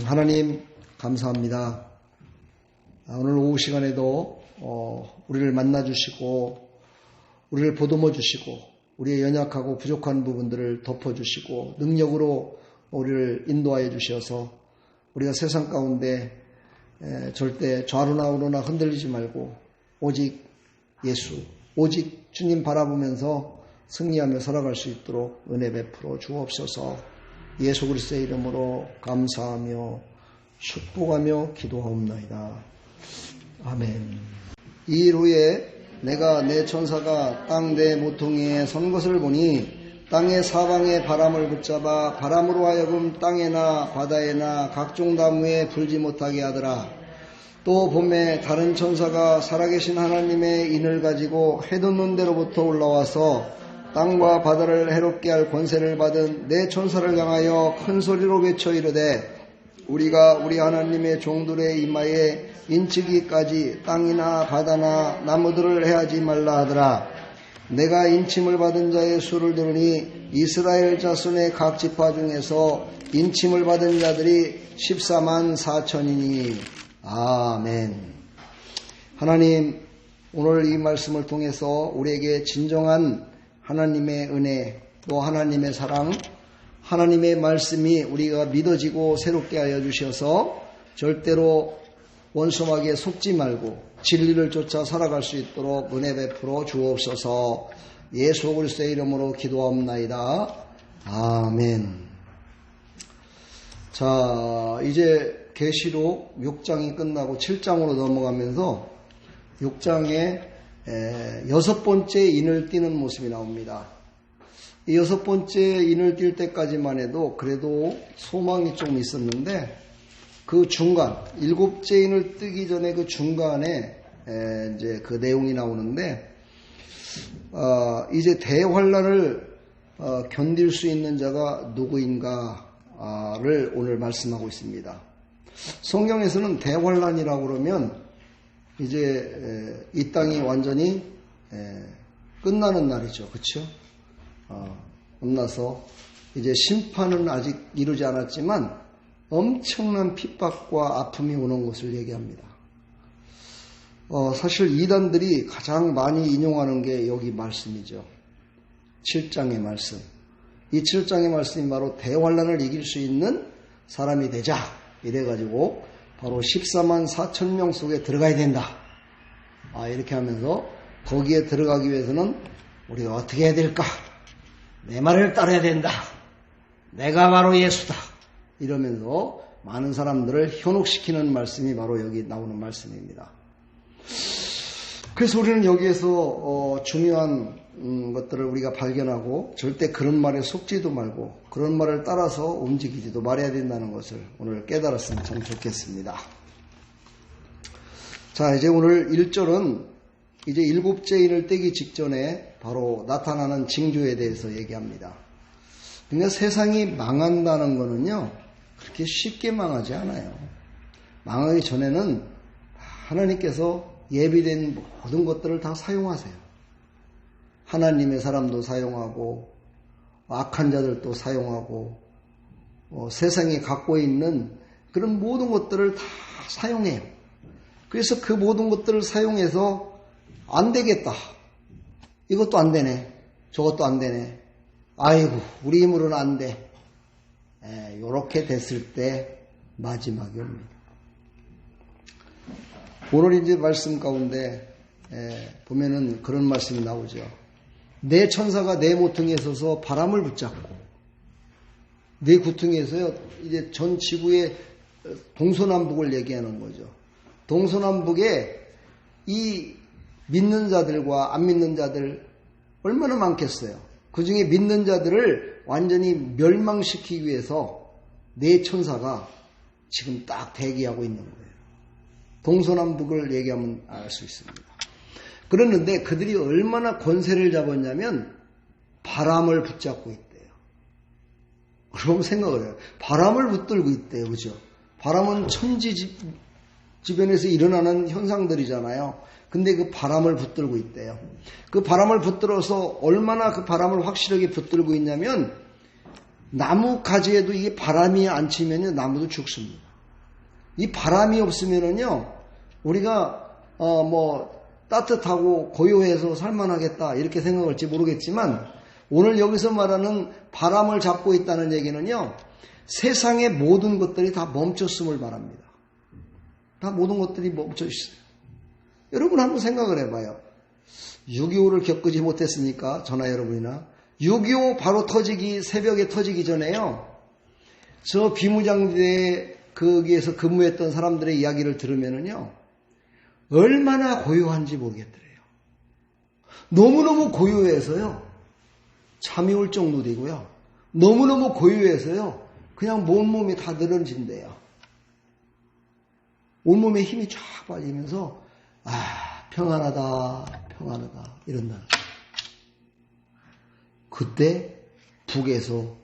하나님 감사합니다. 오늘 오후 시간에도 우리를 만나주시고 우리를 보듬어 주시고 우리의 연약하고 부족한 부분들을 덮어주시고 능력으로 우리를 인도하여 주셔서 우리가 세상 가운데 절대 좌로나 우로나 흔들리지 말고 오직 예수, 오직 주님 바라보면서 승리하며 살아갈 수 있도록 은혜 베풀어 주옵소서. 예수 그리스도의 이름으로 감사하며 축복하며 기도하옵나이다. 아멘. 이 일 후에 내가 내 천사가 땅 내 모퉁이에 선 것을 보니 땅의 사방에 바람을 붙잡아 바람으로 하여금 땅에나 바다에나 각종 나무에 불지 못하게 하더라. 또 봄에 다른 천사가 살아계신 하나님의 인을 가지고 해돋는 데로부터 올라와서 땅과 바다를 해롭게 할 권세를 받은 내 천사를 향하여 큰 소리로 외쳐 이르되 우리가 우리 하나님의 종들의 이마에 인치기까지 땅이나 바다나 나무들을 해하지 말라 하더라. 내가 인침을 받은 자의 수를 들으니 이스라엘 자손의 각 지파 중에서 인침을 받은 자들이 14만 4천이니 아멘. 하나님, 오늘 이 말씀을 통해서 우리에게 진정한 하나님의 은혜, 또 하나님의 사랑, 하나님의 말씀이 우리가 믿어지고 새롭게 하여 주셔서 절대로 원수마귀에 속지 말고 진리를 쫓아 살아갈 수 있도록 은혜 베풀어 주옵소서. 예수 그리스도의 이름으로 기도하옵나이다. 아멘. 자, 이제 계시록 6장이 끝나고 7장으로 넘어가면서 6장에 6번째 인을 띠는 모습이 나옵니다. 이 6번째 인을 띌 때까지만 해도 그래도 소망이 좀 있었는데 그 중간, 7째 인을 뜨기 전에 그 중간에 이제 그 내용이 나오는데 이제 대환란을 견딜 수 있는 자가 누구인가를 오늘 말씀하고 있습니다. 성경에서는 대환란이라고 그러면 이제 이 땅이 완전히 끝나는 날이죠. 그렇죠? 끝나서 이제 심판은 아직 이루지 않았지만 엄청난 핍박과 아픔이 오는 것을 얘기합니다. 사실 이단들이 가장 많이 인용하는 게 여기 말씀이죠. 7장의 말씀. 이 7장의 말씀이 바로 대환란을 이길 수 있는 사람이 되자 이래가지고 바로 14만 4천 명 속에 들어가야 된다. 이렇게 하면서 거기에 들어가기 위해서는 우리가 어떻게 해야 될까? 내 말을 따라야 된다. 내가 바로 예수다. 이러면서 많은 사람들을 현혹시키는 말씀이 바로 여기 나오는 말씀입니다. 그래서 우리는 여기에서 중요한 것들을 우리가 발견하고 절대 그런 말에 속지도 말고 그런 말을 따라서 움직이지도 말아야 된다는 것을 오늘 깨달았으면 참 좋겠습니다. 자, 이제 오늘 1절은 이제 7째 인을 떼기 직전에 바로 나타나는 징조에 대해서 얘기합니다. 그러니까 세상이 망한다는 거는요, 그렇게 쉽게 망하지 않아요. 망하기 전에는 하나님께서 예비된 모든 것들을 다 사용하세요. 하나님의 사람도 사용하고 악한 자들도 사용하고 세상이 갖고 있는 그런 모든 것들을 다 사용해요. 그래서 그 모든 것들을 사용해서 안 되겠다. 이것도 안 되네. 저것도 안 되네. 아이고 우리 힘으로는 안 돼. 이렇게 됐을 때 마지막이 옵니다. 오늘 이제 말씀 가운데 보면은 그런 말씀이 나오죠. 내 천사가 내 모퉁이에 서서 바람을 붙잡고 내 구퉁이에서요 이제 전 지구의 동서남북을 얘기하는 거죠. 동서남북에 이 믿는 자들과 안 믿는 자들 얼마나 많겠어요. 그 중에 믿는 자들을 완전히 멸망시키기 위해서 내 천사가 지금 딱 대기하고 있는 거예요. 동서남북을 얘기하면 알 수 있습니다. 그랬는데 그들이 얼마나 권세를 잡았냐면 바람을 붙잡고 있대요. 여러분 생각을 해요. 바람을 붙들고 있대요. 그죠? 바람은 천지 주변에서 일어나는 현상들이잖아요. 근데 그 바람을 붙들고 있대요. 그 바람을 붙들어서 얼마나 그 바람을 확실하게 붙들고 있냐면 나무 가지에도 이게 바람이 안 치면요, 나무도 죽습니다. 이 바람이 없으면은요, 우리가, 따뜻하고 고요해서 살만하겠다, 이렇게 생각할지 모르겠지만, 오늘 여기서 말하는 바람을 잡고 있다는 얘기는요, 세상의 모든 것들이 다 멈췄음을 바랍니다. 다 모든 것들이 멈춰 있어요. 여러분 한번 생각을 해봐요. 6.25를 겪지 못했으니까, 저나 여러분이나. 6.25 바로 새벽에 터지기 전에요. 저 비무장지대 거기에서 근무했던 사람들의 이야기를 들으면은요, 얼마나 고요한지 모르겠더래요. 너무너무 고요해서요, 잠이 올 정도 되고요. 너무너무 고요해서요, 그냥 온몸이 다 늘어진대요. 온몸에 힘이 쫙 빠지면서, 평안하다, 평안하다, 이런다. 그때 북에서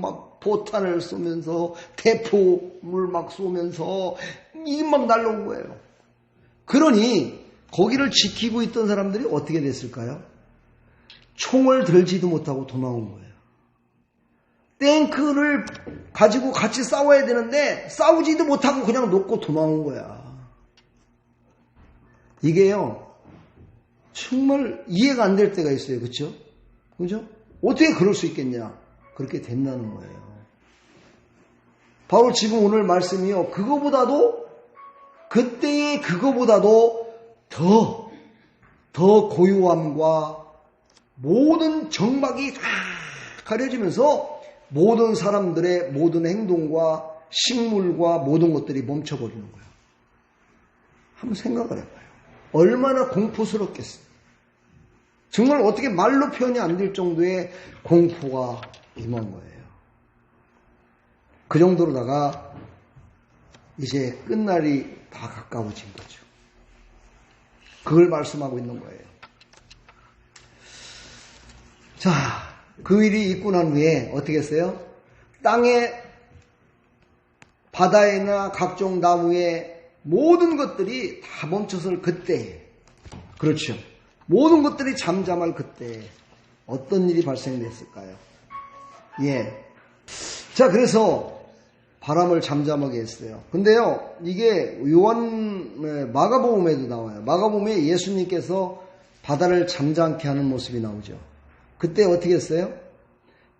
막 포탄을 쏘면서 대포물 막 쏘면서 이게 막 날라온 거예요. 그러니 거기를 지키고 있던 사람들이 어떻게 됐을까요? 총을 들지도 못하고 도망온 거예요. 탱크를 가지고 같이 싸워야 되는데 싸우지도 못하고 그냥 놓고 도망온 거야. 이게요, 정말 이해가 안 될 때가 있어요. 그렇죠? 그죠? 어떻게 그럴 수 있겠냐? 그렇게 된다는 거예요. 바로 지금 오늘 말씀이요, 그때의 그거보다도 더 고요함과 모든 정막이 다 가려지면서 모든 사람들의 모든 행동과 식물과 모든 것들이 멈춰버리는 거예요. 한번 생각을 해봐요. 얼마나 공포스럽겠어요. 정말 어떻게 말로 표현이 안 될 정도의 공포가 임한 거예요. 그 정도로다가 이제 끝날이 다 가까워진 거죠. 그걸 말씀하고 있는 거예요. 자, 그 일이 있고 난 후에 어떻게 했어요? 땅에, 바다에나 각종 나무에 모든 것들이 다 멈춰서 그때, 그렇죠. 모든 것들이 잠잠할 그때 어떤 일이 발생됐을까요? 예. 자, 그래서 바람을 잠잠하게 했어요. 근데요, 이게 마가복음에도 나와요. 마가복음에 예수님께서 바다를 잠잠케 하는 모습이 나오죠. 그때 어떻게 했어요?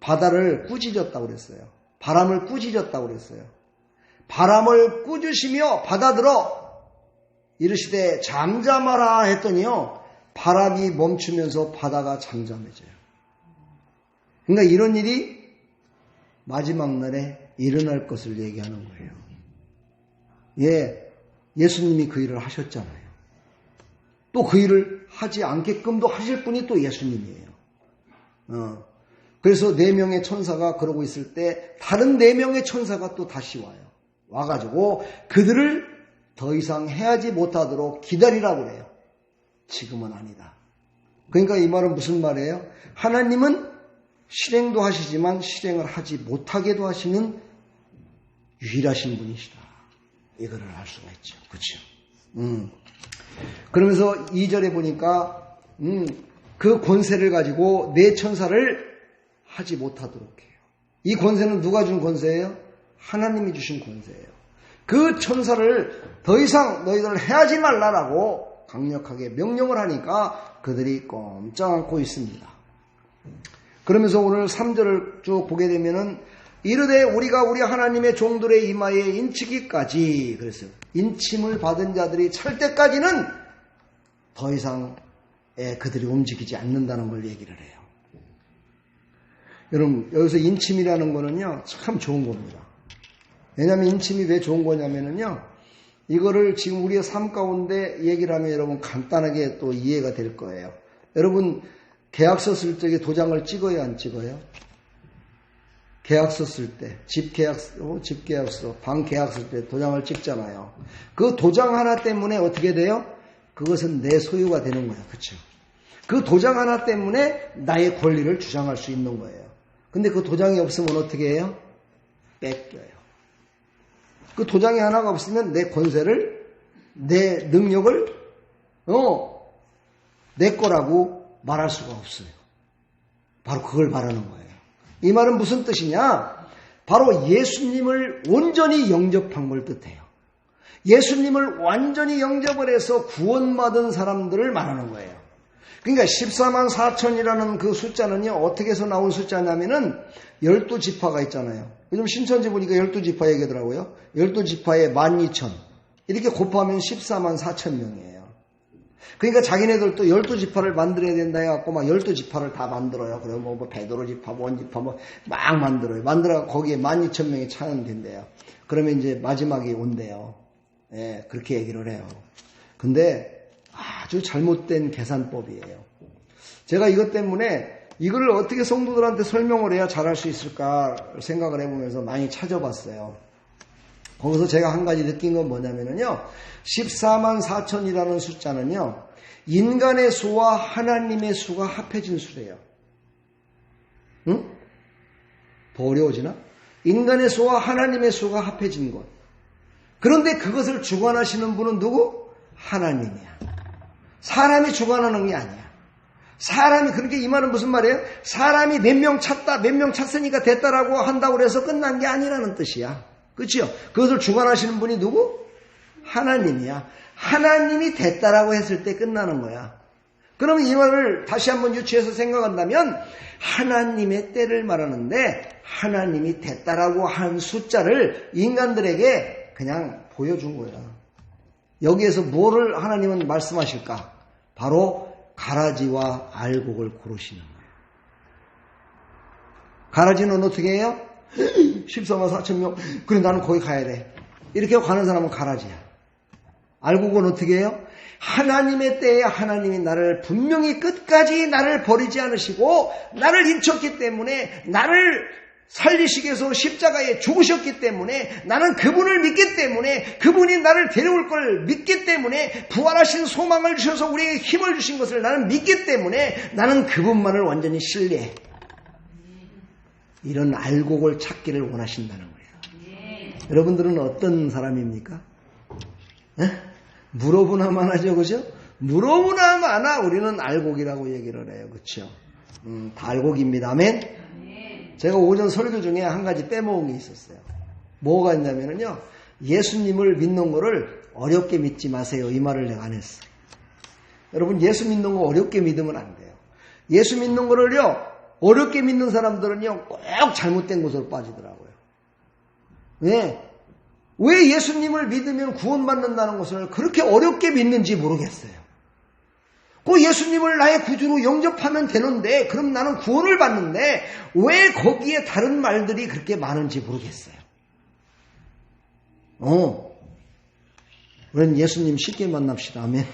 바다를 꾸짖었다고 그랬어요. 바람을 꾸짖었다고 그랬어요. 바람을 꾸짖으시며 바다들어 이르시되 잠잠하라 했더니요, 바람이 멈추면서 바다가 잠잠해져요. 그러니까 이런 일이 마지막 날에 일어날 것을 얘기하는 거예요. 예, 예수님이 그 일을 하셨잖아요. 또 그 일을 하지 않게끔도 하실 분이 또 예수님이에요. 그래서 4명의 천사가 그러고 있을 때 다른 4명의 천사가 또 다시 와요. 와가지고 그들을 더 이상 해하지 못하도록 기다리라고 그래요. 지금은 아니다. 그러니까 이 말은 무슨 말이에요? 하나님은 실행도 하시지만 실행을 하지 못하게도 하시는 유일하신 분이시다. 이거를 알 수가 있죠. 그렇죠? 그러면서 2절에 보니까 그 권세를 가지고 내 천사를 하지 못하도록 해요. 이 권세는 누가 준 권세예요? 하나님이 주신 권세예요. 그 천사를 더 이상 너희들 해하지 말라라고 강력하게 명령을 하니까 그들이 꼼짝 않고 있습니다. 그러면서 오늘 3절을 쭉 보게 되면은 이르되 우리가 우리 하나님의 종들의 이마에 인치기까지, 그랬어요. 인침을 받은 자들이 찰 때까지는 더 이상 그들이 움직이지 않는다는 걸 얘기를 해요. 여러분, 여기서 인침이라는 거는요, 참 좋은 겁니다. 왜냐하면 인침이 왜 좋은 거냐면은요, 이거를 지금 우리의 삶 가운데 얘기를 하면 여러분 간단하게 또 이해가 될 거예요. 여러분, 계약서 쓸 적에 도장을 찍어요, 안 찍어요? 계약서 쓸 때, 집계약서, 방계약 쓸 때 도장을 찍잖아요. 그 도장 하나 때문에 어떻게 돼요? 그것은 내 소유가 되는 거예요. 그렇죠? 그 도장 하나 때문에 나의 권리를 주장할 수 있는 거예요. 근데 그 도장이 없으면 어떻게 해요? 뺏겨요. 그 도장이 하나가 없으면 내 권세를, 내 능력을, 내 거라고 말할 수가 없어요. 바로 그걸 말하는 거예요. 이 말은 무슨 뜻이냐? 바로 예수님을 온전히 영접한 걸 뜻해요. 예수님을 완전히 영접을 해서 구원받은 사람들을 말하는 거예요. 그러니까 14만 4천이라는 그 숫자는요, 어떻게 해서 나온 숫자냐면은 12지파가 있잖아요. 요즘 신천지 보니까 12지파 얘기하더라고요. 12지파에 12,000. 이렇게 곱하면 14만 4천 명이에요. 그러니까 자기네들도 12지파를 만들어야 된다 해갖고 막 12지파를 다 만들어요. 그리고 뭐 베드로 지파, 원지파 막 만들어요. 만들어 거기에 12,000명이 차는된대요. 그러면 이제 마지막이 온대요. 예, 그렇게 얘기를 해요. 근데 아주 잘못된 계산법이에요. 제가 이것 때문에 이걸 어떻게 성도들한테 설명을 해야 잘할 수 있을까 생각을 해보면서 많이 찾아봤어요. 거기서 제가 한 가지 느낀 건 뭐냐면요. 14만 4천이라는 숫자는요. 인간의 수와 하나님의 수가 합해진 수래요. 응? 더 어려워지나? 인간의 수와 하나님의 수가 합해진 것. 그런데 그것을 주관하시는 분은 누구? 하나님이야. 사람이 주관하는 게 아니야. 사람이, 그렇게 이 말은 무슨 말이에요? 사람이 몇 명 찾다, 몇 명 찾으니까 됐다라고 한다고 해서 끝난 게 아니라는 뜻이야. 그렇죠? 그것을 주관하시는 분이 누구? 하나님이야. 하나님이 됐다라고 했을 때 끝나는 거야. 그러면 이 말을 다시 한번 유추해서 생각한다면 하나님의 때를 말하는데 하나님이 됐다라고 한 숫자를 인간들에게 그냥 보여준 거야. 여기에서 뭐를 하나님은 말씀하실까? 바로 가라지와 알곡을 고르시는 거예요. 가라지는 어떻게 해요? 14만 4천 명. 그래 나는 거기 가야 돼. 이렇게 가는 사람은 가라지야. 알곡은 어떻게 해요? 하나님의 때에 하나님이 나를 분명히 끝까지 나를 버리지 않으시고 나를 인쳤기 때문에 나를 살리시기 위해서 십자가에 죽으셨기 때문에 나는 그분을 믿기 때문에 그분이 나를 데려올 걸 믿기 때문에 부활하신 소망을 주셔서 우리에게 힘을 주신 것을 나는 믿기 때문에 나는 그분만을 완전히 신뢰해. 이런 알곡을 찾기를 원하신다는 거예요. 여러분들은 어떤 사람입니까? 에? 물어보나만 하죠, 그죠? 물어보나만 하 우리는 알곡이라고 얘기를 해요, 그렇죠? 다 알곡입니다. 아멘. 제가 오전 설교 중에 한 가지 빼먹은 게 있었어요. 뭐가 있냐면요, 예수님을 믿는 거를 어렵게 믿지 마세요. 이 말을 내가 안 했어. 여러분, 예수 믿는 거 어렵게 믿으면 안 돼요. 예수 믿는 거를요, 어렵게 믿는 사람들은요, 꼭 잘못된 곳으로 빠지더라고요. 왜 예수님을 믿으면 구원받는다는 것을 그렇게 어렵게 믿는지 모르겠어요. 그 예수님을 나의 구주로 영접하면 되는데, 그럼 나는 구원을 받는데, 왜 거기에 다른 말들이 그렇게 많은지 모르겠어요. 우리는 예수님 쉽게 만납시다. 아멘.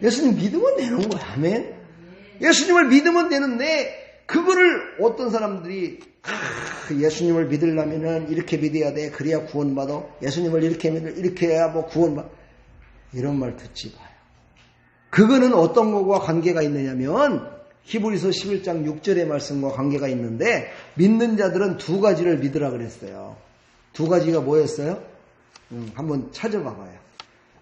예수님 믿으면 되는 거야. 아멘. 예수님을 믿으면 되는데, 그거를 어떤 사람들이, 예수님을 믿으려면은 이렇게 믿어야 돼. 그래야 구원받아. 예수님을 이렇게 해야 뭐 구원받아. 이런 말 듣지 마요. 그거는 어떤 것과 관계가 있느냐면 히브리서 11장 6절의 말씀과 관계가 있는데 믿는 자들은 두 가지를 믿으라 그랬어요. 두 가지가 뭐였어요? 한번 찾아봐봐요.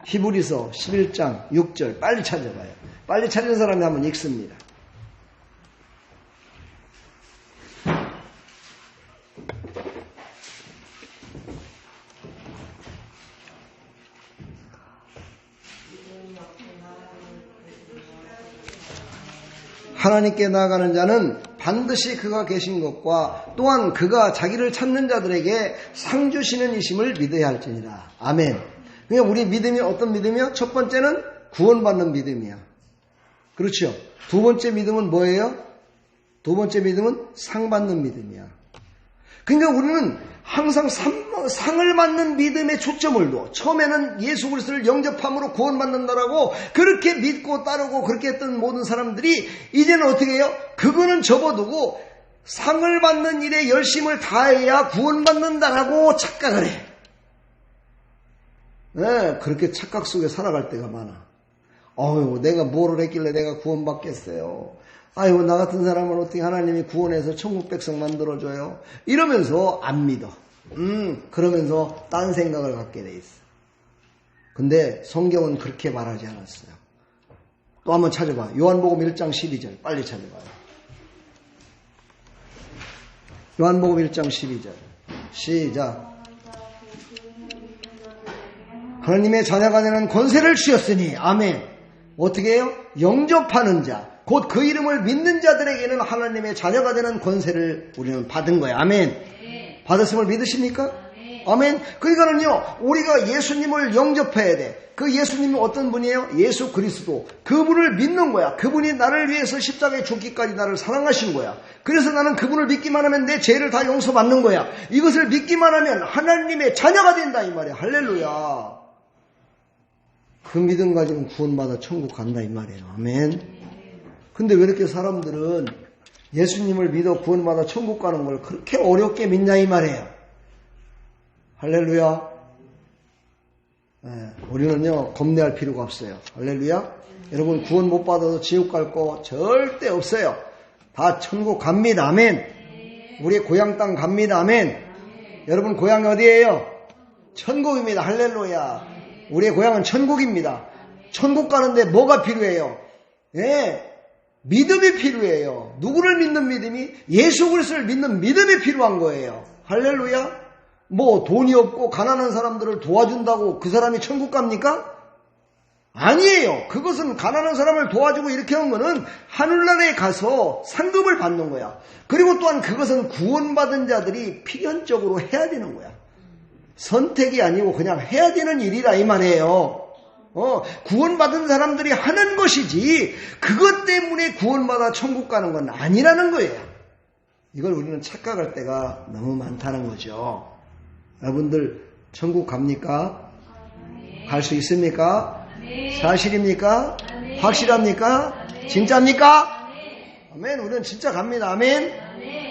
히브리서 11장 6절 빨리 찾아봐요. 빨리 찾은 사람이 한번 읽습니다. 하나님께 나아가는 자는 반드시 그가 계신 것과 또한 그가 자기를 찾는 자들에게 상 주시는 이심을 믿어야 할지니라. 아멘. 그러니까 우리 믿음이 어떤 믿음이요? 첫 번째는 구원받는 믿음이야. 그렇죠? 두 번째 믿음은 뭐예요? 두 번째 믿음은 상 받는 믿음이야. 그러니까 우리는 항상 상을 받는 믿음에 초점을 둬. 처음에는 예수 그리스도를 영접함으로 구원받는다라고 그렇게 믿고 따르고 그렇게 했던 모든 사람들이 이제는 어떻게 해요? 그거는 접어두고 상을 받는 일에 열심을 다해야 구원받는다라고 착각을 해. 네, 그렇게 착각 속에 살아갈 때가 많아. 내가 뭐를 했길래 내가 구원받겠어요. 아유, 나 같은 사람은 어떻게 하나님이 구원해서 천국 백성 만들어줘요? 이러면서 안 믿어. 그러면서 딴 생각을 갖게 돼 있어. 근데 성경은 그렇게 말하지 않았어요. 또 한번 찾아봐. 요한복음 1장 12절 빨리 찾아봐요. 요한복음 1장 12절. 시작. 하나님의 자녀가 되는 권세를 주셨으니 아멘. 어떻게 해요? 영접하는 자, 곧 그 이름을 믿는 자들에게는 하나님의 자녀가 되는 권세를 우리는 받은 거예요. 아멘. 받았음을 믿으십니까? 아멘. 그러니까는요, 우리가 예수님을 영접해야 돼. 그 예수님이 어떤 분이에요? 예수 그리스도. 그분을 믿는 거야. 그분이 나를 위해서 십자가에 죽기까지 나를 사랑하신 거야. 그래서 나는 그분을 믿기만 하면 내 죄를 다 용서받는 거야. 이것을 믿기만 하면 하나님의 자녀가 된다 이 말이야. 할렐루야. 그 믿음 가지고 구원받아 천국 간다 이 말이에요. 아멘. 근데 왜 이렇게 사람들은 예수님을 믿어 구원받아 천국 가는 걸 그렇게 어렵게 믿냐 이 말이에요. 할렐루야. 우리는요 겁내할 필요가 없어요. 할렐루야. 여러분 구원 못 받아도 지옥 갈 거 절대 없어요. 다 천국 갑니다. 아멘. 우리의 고향 땅 갑니다. 아멘. 여러분 고향이 어디예요? 천국입니다. 할렐루야. 우리의 고향은 천국입니다. 천국 가는데 뭐가 필요해요? 믿음이 필요해요. 누구를 믿는 믿음이? 예수 그리스도를 믿는 믿음이 필요한 거예요. 할렐루야. 뭐 돈이 없고 가난한 사람들을 도와준다고 그 사람이 천국 갑니까? 아니에요. 그것은 가난한 사람을 도와주고 이렇게 하는 거는 하늘나라에 가서 상급을 받는 거야. 그리고 또한 그것은 구원받은 자들이 필연적으로 해야 되는 거야. 선택이 아니고 그냥 해야 되는 일이라 이 말이에요. 구원받은 사람들이 하는 것이지 그것 때문에 구원받아 천국 가는 건 아니라는 거예요. 이걸 우리는 착각할 때가 너무 많다는 거죠. 여러분들 천국 갑니까? 갈 수 있습니까? 사실입니까? 확실합니까? 진짜입니까? 아멘. 우리는 진짜 갑니다. 아멘.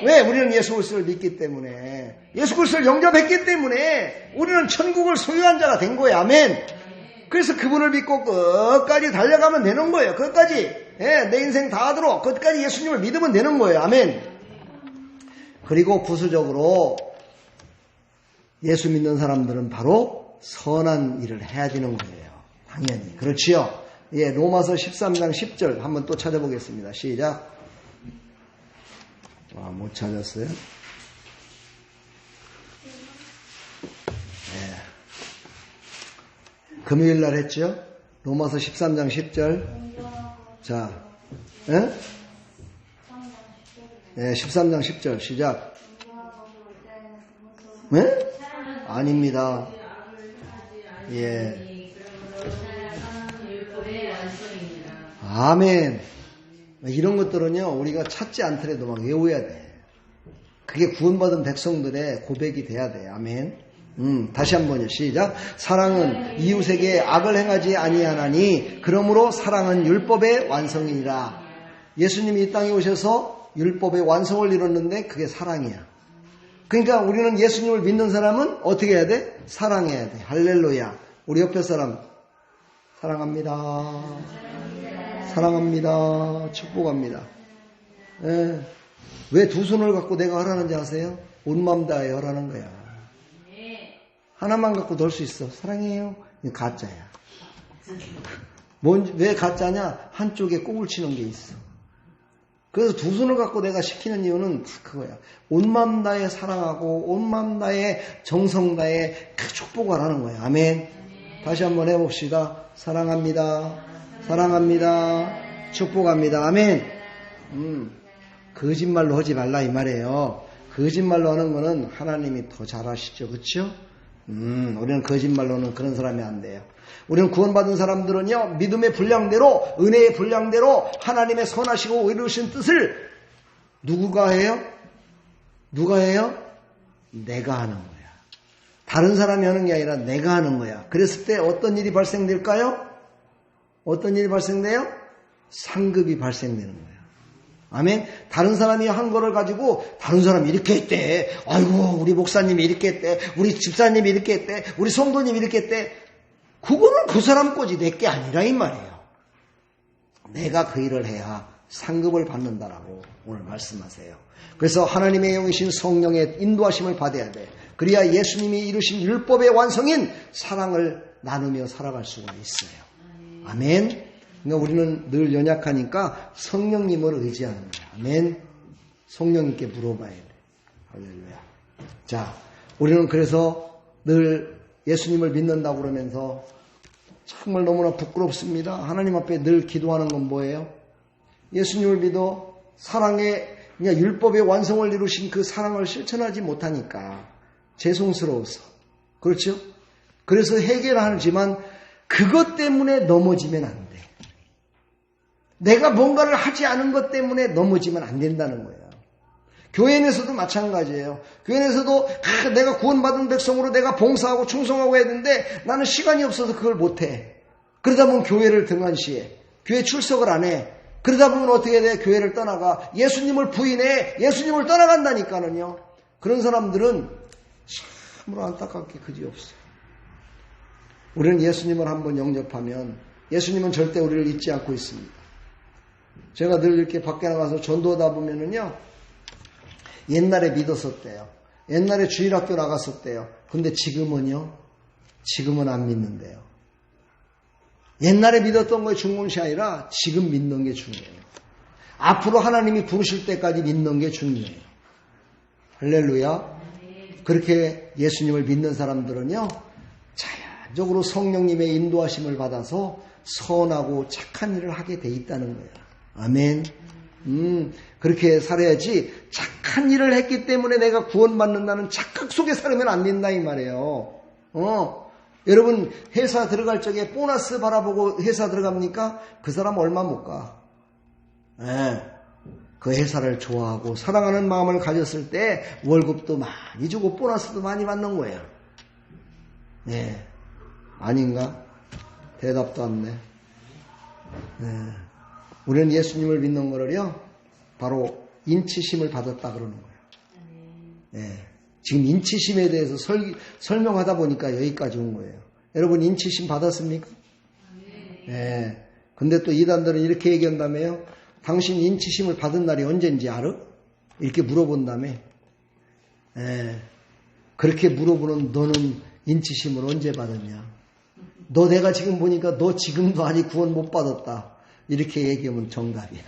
왜? 우리는 예수 그리스도를 믿기 때문에, 예수 그리스도를 영접했기 때문에 우리는 천국을 소유한 자가 된 거예요. 아멘. 그래서 그분을 믿고 끝까지 달려가면 되는 거예요. 끝까지. 내 인생 다 하도록 끝까지 예수님을 믿으면 되는 거예요. 아멘. 그리고 부수적으로 예수 믿는 사람들은 바로 선한 일을 해야 되는 거예요. 당연히. 그렇지요. 로마서 13장 10절 한번 또 찾아보겠습니다. 시작. 못 찾았어요? 금요일 날 했죠? 로마서 13장 10절. 자, 13장 10절 시작. 아닙니다. 아멘. 이런 것들은요, 우리가 찾지 않더라도 막 외워야 돼. 그게 구원받은 백성들의 고백이 돼야 돼. 아멘. 다시 한번요. 시작. 사랑은 이웃에게 악을 행하지 아니하나니 그러므로 사랑은 율법의 완성이니라. 예수님이 이 땅에 오셔서 율법의 완성을 이뤘는데 그게 사랑이야. 그러니까 우리는 예수님을 믿는 사람은 어떻게 해야 돼? 사랑해야 돼. 할렐루야. 우리 옆에 사람 사랑합니다. 사랑합니다. 축복합니다. 왜 두 손을 갖고 내가 하라는지 아세요? 온 마음 다해 하라는 거야. 하나만 갖고 놀 수 있어. 사랑해요. 가짜야. 왜 가짜냐? 한쪽에 꽁을 치는 게 있어. 그래서 두 손을 갖고 내가 시키는 이유는 다 그거야. 온 마음 다해 사랑하고 온 마음 다해 정성 다해 그 축복을 하는 거야. 아멘. 다시 한번 해봅시다. 사랑합니다. 사랑합니다. 축복합니다. 아멘. 거짓말로 하지 말라 이 말이에요. 거짓말로 하는 거는 하나님이 더 잘하시죠. 그렇죠? 우리는 거짓말로는 그런 사람이 안 돼요. 우리는 구원받은 사람들은요, 믿음의 분량대로, 은혜의 분량대로 하나님의 선하시고 의로우신 뜻을 누구가 해요? 누가 해요? 내가 하는 거야. 다른 사람이 하는 게 아니라 내가 하는 거야. 그랬을 때 어떤 일이 발생될까요? 어떤 일이 발생돼요? 상급이 발생되는 거야. 아멘. 다른 사람이 한 거를 가지고 다른 사람이 이렇게 했대. 아이고 우리 목사님이 이렇게 했대. 우리 집사님이 이렇게 했대. 우리 성도님이 이렇게 했대. 그거는 그 사람 거지 내 게 아니라 이 말이에요. 내가 그 일을 해야 상급을 받는다라고 오늘 말씀하세요. 그래서 하나님의 영이신 성령의 인도하심을 받아야 돼. 그래야 예수님이 이루신 율법의 완성인 사랑을 나누며 살아갈 수가 있어요. 아멘. 그러니까 우리는 늘 연약하니까 성령님을 의지하는 거야. 아멘. 성령님께 물어봐야 돼. 할렐루야. 자, 우리는 그래서 늘 예수님을 믿는다고 그러면서 정말 너무나 부끄럽습니다. 하나님 앞에 늘 기도하는 건 뭐예요? 예수님을 믿어 사랑의 그냥 율법의 완성을 이루신 그 사랑을 실천하지 못하니까 죄송스러워서. 그렇죠? 그래서 해결하지만 그것 때문에 넘어지면 안 돼. 내가 뭔가를 하지 않은 것 때문에 넘어지면 안 된다는 거예요. 교회 내에서도 마찬가지예요. 교회 내에서도 내가 구원받은 백성으로 내가 봉사하고 충성하고 해야 되는데 나는 시간이 없어서 그걸 못해. 그러다 보면 교회를 등한시해. 교회 출석을 안 해. 그러다 보면 어떻게 돼? 교회를 떠나가. 예수님을 부인해. 예수님을 떠나간다니까는요. 그런 사람들은 참으로 안타깝게 그지없어요. 우리는 예수님을 한번 영접하면 예수님은 절대 우리를 잊지 않고 있습니다. 제가 늘 이렇게 밖에 나가서 전도하다 보면은요. 옛날에 믿었었대요. 옛날에 주일학교 나갔었대요. 근데 지금은요. 지금은 안 믿는데요. 옛날에 믿었던 거에 중요한 것이 아니라 지금 믿는 게 중요해요. 앞으로 하나님이 부르실 때까지 믿는 게 중요해요. 할렐루야. 그렇게 예수님을 믿는 사람들은요. 자연적으로 성령님의 인도하심을 받아서 선하고 착한 일을 하게 돼 있다는 거예요. 아멘. 그렇게 살아야지 착한 일을 했기 때문에 내가 구원받는다는 착각 속에 살면 안 된다 이 말이에요. 여러분 회사 들어갈 적에 보너스 바라보고 회사 들어갑니까? 그 사람 얼마 못 가. 네. 그 회사를 좋아하고 사랑하는 마음을 가졌을 때 월급도 많이 주고 보너스도 많이 받는 거예요. 네. 아닌가? 대답도 없네. 네. 우리는 예수님을 믿는 거를요, 바로 인치심을 받았다 그러는 거예요. 네. 지금 인치심에 대해서 설명하다 보니까 여기까지 온 거예요. 여러분 인치심 받았습니까? 네. 근데 또 이단들은 이렇게 얘기한다며요. 당신 인치심을 받은 날이 언젠지 알아? 이렇게 물어본다며. 네. 그렇게 물어보는 너는 인치심을 언제 받았냐? 너 내가 지금 보니까 너 지금도 아직 구원 못 받았다. 이렇게 얘기하면 정답이야.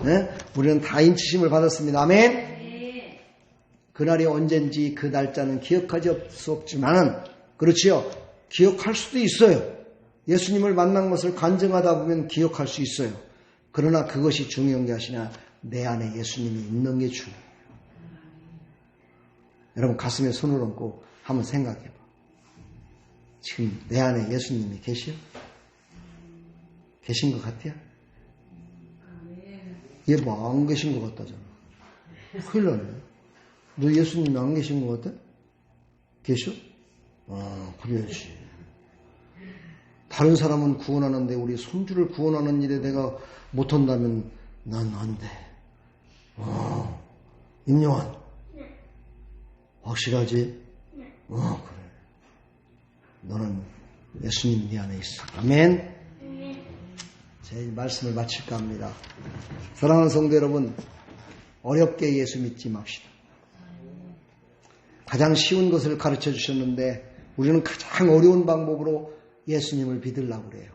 네? 우리는 다 인치심을 받았습니다. 아멘? 그날이 언젠지 그 날짜는 기억하지 수 없지만은, 그렇지요? 기억할 수도 있어요. 예수님을 만난 것을 간증하다 보면 기억할 수 있어요. 그러나 그것이 중요한 게 아니라 내 안에 예수님이 있는 게 중요해요. 여러분 가슴에 손을 얹고 한번 생각해봐. 지금 내 안에 예수님이 계시요? 계신 것 같아요? 얘 뭐 안 계신 것 같다잖아. 큰일 나네. 너 예수님이 안 계신 것 같아? 계셔? 아, 그래야지. 다른 사람은 구원하는데 우리 손주를 구원하는 일에 내가 못한다면 난 안 돼. 임영환. 확실하지? 그래. 너는 예수님 네 안에 있어. 아멘. 제 말씀을 마칠까 합니다. 사랑하는 성도 여러분, 어렵게 예수 믿지 맙시다. 가장 쉬운 것을 가르쳐 주셨는데 우리는 가장 어려운 방법으로 예수님을 믿으려고 그래요.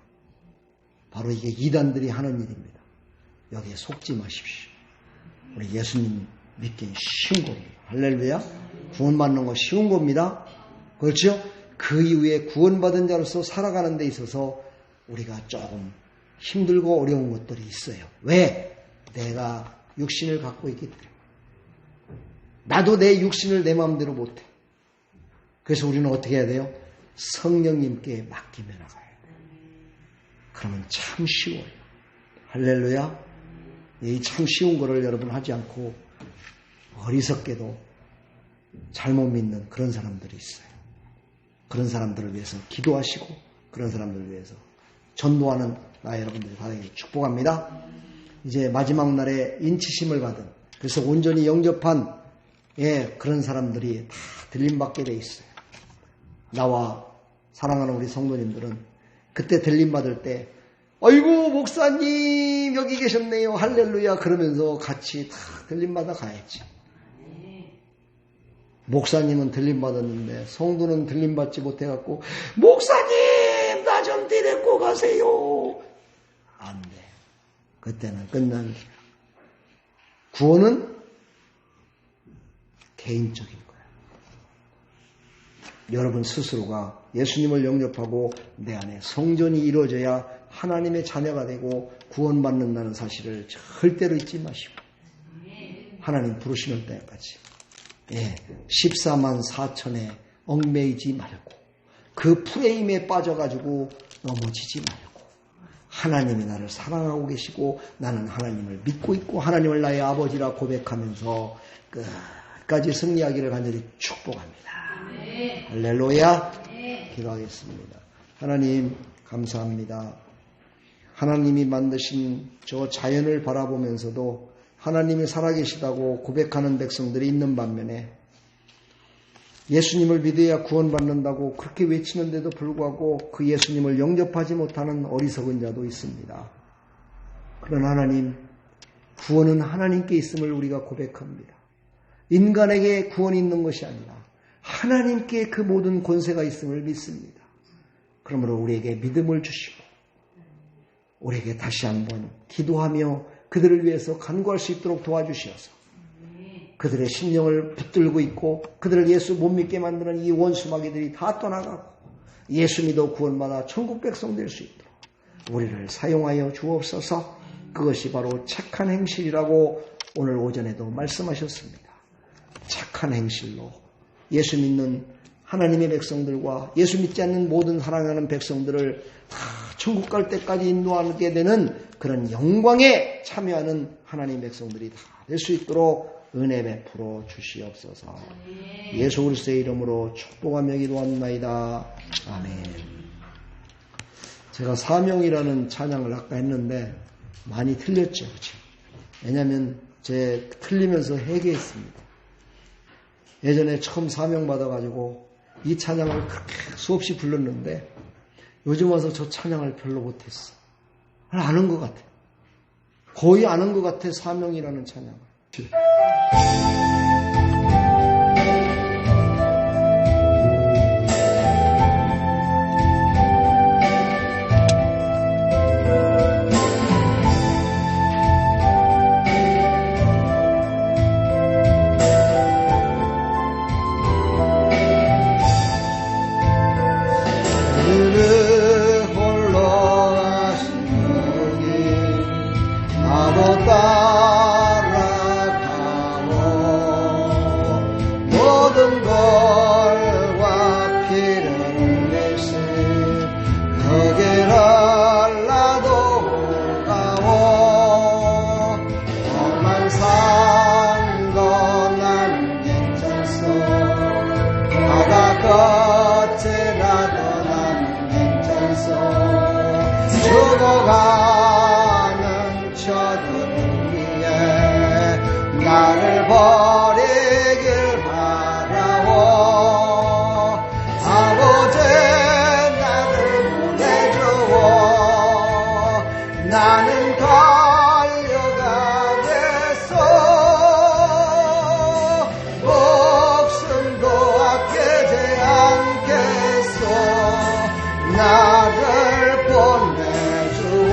바로 이게 이단들이 하는 일입니다. 여기에 속지 마십시오. 우리 예수님 믿기는 쉬운 겁니다. 할렐루야. 구원받는 거 쉬운 겁니다. 그렇죠? 그 이후에 구원받은 자로서 살아가는 데 있어서 우리가 조금 힘들고 어려운 것들이 있어요. 왜? 내가 육신을 갖고 있기 때문에. 나도 내 육신을 내 마음대로 못해. 그래서 우리는 어떻게 해야 돼요? 성령님께 맡기며 나가야 돼요. 그러면 참 쉬워요. 할렐루야. 이 참 쉬운 거를 여러분 하지 않고 어리석게도 잘못 믿는 그런 사람들이 있어요. 그런 사람들을 위해서 기도하시고 그런 사람들을 위해서 전도하는 나 여러분들이 받으길 축복합니다. 이제 마지막 날에 인치심을 받은, 그래서 온전히 영접한 그런 사람들이 다 들림받게 돼 있어요. 나와 사랑하는 우리 성도님들은 그때 들림받을 때 아이고 목사님 여기 계셨네요 할렐루야 그러면서 같이 다 들림받아 가야지. 목사님은 들림받았는데 성도는 들림받지 못해갖고 목사님 나 좀 데리고 가세요. 안 돼. 그때는 끝난 거야. 구원은 개인적인 거예요. 여러분 스스로가 예수님을 영접하고 내 안에 성전이 이루어져야 하나님의 자녀가 되고 구원받는다는 사실을 절대로 잊지 마시고 하나님 부르시는 때까지 14만 4천에 얽매이지 말고 그 프레임에 빠져가지고 넘어지지 말고 하나님이 나를 사랑하고 계시고 나는 하나님을 믿고 있고 하나님을 나의 아버지라 고백하면서 끝까지 승리하기를 간절히 축복합니다. 할렐루야. 기도하겠습니다. 하나님 감사합니다. 하나님이 만드신 저 자연을 바라보면서도 하나님이 살아계시다고 고백하는 백성들이 있는 반면에 예수님을 믿어야 구원받는다고 그렇게 외치는데도 불구하고 그 예수님을 영접하지 못하는 어리석은 자도 있습니다. 그러나 하나님, 구원은 하나님께 있음을 우리가 고백합니다. 인간에게 구원이 있는 것이 아니라 하나님께 그 모든 권세가 있음을 믿습니다. 그러므로 우리에게 믿음을 주시고 우리에게 다시 한번 기도하며 그들을 위해서 간구할 수 있도록 도와주시어서 그들의 심령을 붙들고 있고 그들을 예수 못 믿게 만드는 이 원수마귀들이 다 떠나가고 예수 믿어 구원받아 천국 백성 될 수 있도록 우리를 사용하여 주옵소서. 그것이 바로 착한 행실이라고 오늘 오전에도 말씀하셨습니다. 착한 행실로 예수 믿는 하나님의 백성들과 예수 믿지 않는 모든 사랑하는 백성들을 다 천국 갈 때까지 인도하게 되는 그런 영광에 참여하는 하나님의 백성들이 다 될 수 있도록 은혜 베풀어 주시옵소서. 예수 그리스도의 이름으로 축복하며 기도합나이다. 아멘. 제가 사명이라는 찬양을 아까 했는데 많이 틀렸죠. 그렇죠? 왜냐하면 제 틀리면서 회개했습니다. 예전에 처음 사명 받아가지고 이 찬양을 그렇게 수없이 불렀는데 요즘 와서 저 찬양을 별로 못했어. 아는 것 같아. 거의 아는 것 같아. 사명이라는 찬양을. 죽어가는 저들 위에 나를 버리길 바라오. 아버지 나를 보내주오. 나는 달려가겠소. 목숨도 아끼지 않겠소. 나를 보내주오.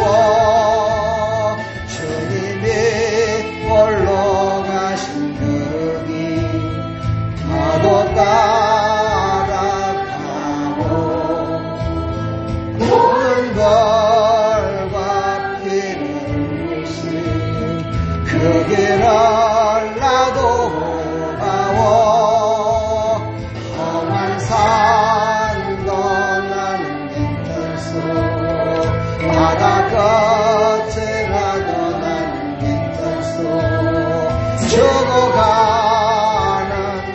주님이 홀로 가신 그 길 나도 따라가고 모든 걸과 피를 묻힌 그 길을 나도 가오. 험한 산도 나는 괜찮소. 바다 끝이라도 나는 괜찮소. 죽어가는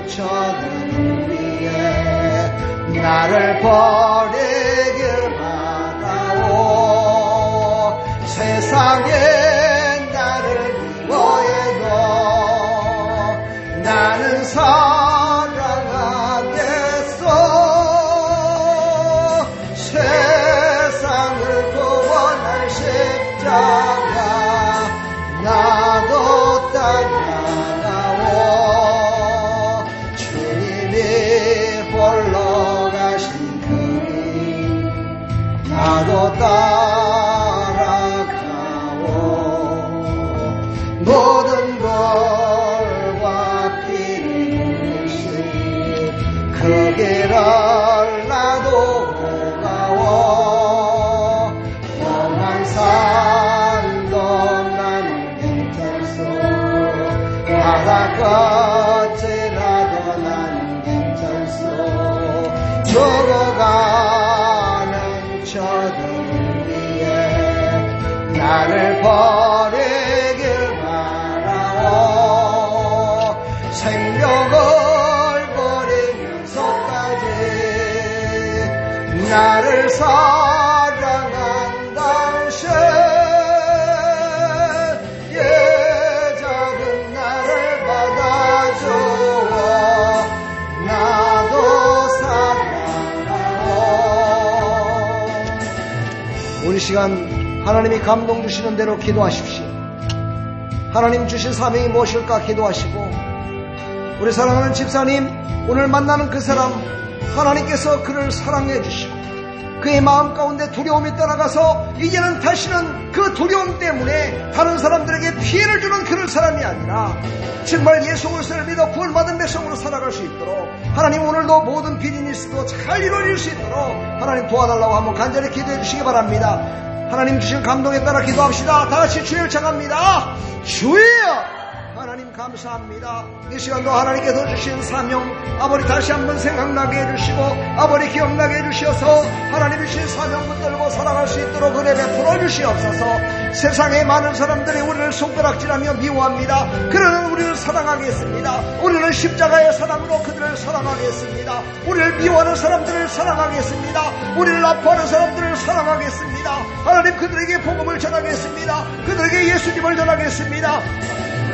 저들 위에 나를 버리길 바라오. 세상에 나를 미워해도 나는 사랑하겠소. 세상을 구원할 십자가 나도 따라가오. 주님이 홀로 가신 그 길 나도 오가워 험한 산도 나는 괜찮소 바다 끝이라도 나는 괜찮소 죽어가는 저들 위해 나를 버리길 바라오 생명을 버리면서까지 나를 사랑한 당신 예 작은 나를 받아주어 나도 사랑하오. 우리 시간 하나님이 감동 주시는 대로 기도하십시오. 하나님 주신 사명이 무엇일까 기도하시고, 우리 사랑하는 집사님, 오늘 만나는 그 사람 하나님께서 그를 사랑해 주시고 그의 마음 가운데 두려움이 떠나가서 이제는 다시는 그 두려움 때문에 다른 사람들에게 피해를 주는 그런 사람이 아니라 정말 예수 그리스도를 믿어 구원받은 백성으로 살아갈 수 있도록 하나님 오늘도 모든 비즈니스도 잘 이루어질 수 있도록 하나님 도와달라고 한번 간절히 기도해 주시기 바랍니다. 하나님 주신 감동에 따라 기도합시다. 다같이 주를 청합니다. 주여 하나님 감사합니다. 이 시간도 하나님께서 주신 사명 아버지 다시 한번 생각나게 해주시고 아버지 기억나게 해주셔서 하나님이 주신 사명 붙들고 살아갈 수 있도록 은혜 베풀어 주시옵소서. 세상에 많은 사람들이 우리를 손가락질하며 미워합니다. 그러나 우리를 사랑하겠습니다. 우리는 십자가의 사랑으로 그들을 사랑하겠습니다. 우리를 미워하는 사람들을 사랑하겠습니다. 우리를 아파하는 사람들을 사랑하겠습니다. 하나님 그들에게 복음을 전하겠습니다. 그들에게 예수님을 전하겠습니다.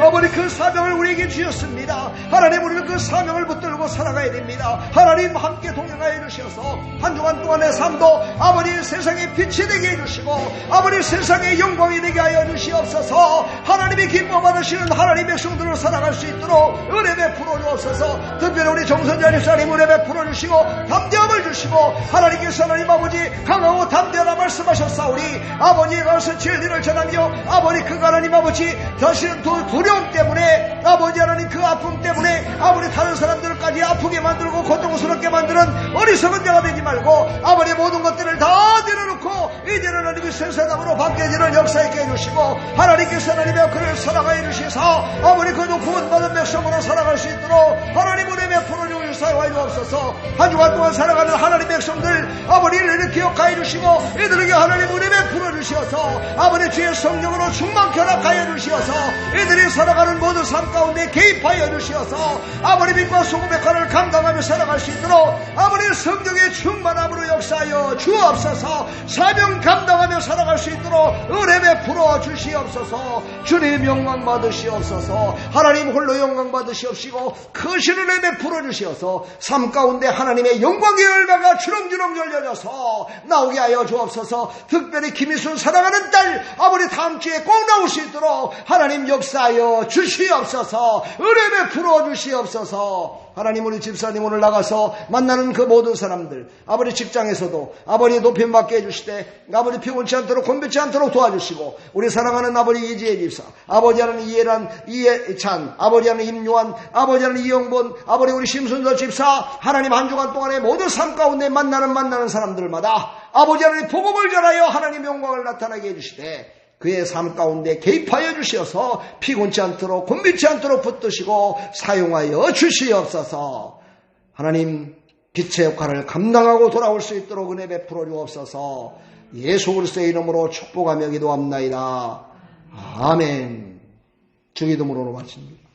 아버지 그 사명을 우리에게 주셨습니다. 하나님 우리는 그 사명을 붙들고 살아가야 됩니다. 하나님 함께 동행하여 주셔서 한 주간 동안의 삶도 아버지 세상에 빛이 되게 해주시고 아버지 세상에 영광이 되게 하여 주시옵소서. 하나님이 기뻐 받으시는 하나님의 백성들을 살아갈 수 있도록 은혜 베풀어 주옵소서. 특별히 우리 정선자 집사님 은혜 베풀어 주시고 담대함을 주시고 하나님께서 하나님 아버지 강하고 담대하라 말씀하셨사오니 아버지에 가서 진리를 전하며 아버지 그가 하나님 아버지 다시는 두려움 때문에 아버지 하나님 그 아픔 때문에 아버지 다른 사람들까지 아프게 만들고 고통스럽게 만드는 어리석은 자가 되지 말고 아버지 모든 것들을 다 내려놓고 이제는 하나님이 새 사람으로 바뀌어지는 역사 있게 해주시고 하나님께서 하나님의 그를 사랑하여 주시사 아버지 그도 구원받은 백성으로 살아갈 수 있도록 하나님 은혜 베풀어 주시사여 주옵소서. 한 주간 동안 살아가는 하나님 백성들 아버지 이들을 기억하여 주시고 이들에게 하나님 은혜 베풀어 주시어서 아버지 주의 성령으로 충만케 허락하여 주시어서 이들이 살아가는 모든 삶 가운데 개입하여 주시어서 아버지 빛과 소금의 칼을 감당하며 살아갈 수 있도록 아버지 성령의 충만함으로 역사하여 주옵소서. 사명 감당하며 살아갈 수 있도록 은혜 베풀어 주시옵소서. 주님 영광 받으시옵소서. 하나님 홀로 영광 받으시옵시고 크신 은혜 베풀어 주시어서 삶 가운데 하나님의 영광의 열매가 주렁주렁 열려져서 나오게 하여 주옵소서. 특별히 김희순 사랑하는 딸 아버지 다음 주에 꼭 나올 수 있도록 하나님 역사하여 주시옵소서. 은혜 베풀어 주시옵소서. 하나님 우리 집사님 오늘 나가서 만나는 그 모든 사람들 아버지 직장에서도 아버지 높임받게 해주시되 아버지 피곤치 않도록 곤변치 않도록 도와주시고 우리 사랑하는 아버지 이지혜 집사 아버지 하는 이해찬 아버지 하는 임요한 아버지 하는 이영본 아버지 우리 심순서 집사 하나님 한 주간 동안의 모든 삶 가운데 만나는 사람들마다 아버지 하나님 복음을 전하여 하나님 영광을 나타나게 해주시되 그의 삶 가운데 개입하여 주시어서 피곤치 않도록 곤비치 않도록 붙드시고 사용하여 주시옵소서. 하나님 빛의 역할을 감당하고 돌아올 수 있도록 은혜 베풀어 주옵소서. 예수 그리스도의 이름으로 축복하며 기도합나이다. 아멘. 주기도문으로 마칩니다.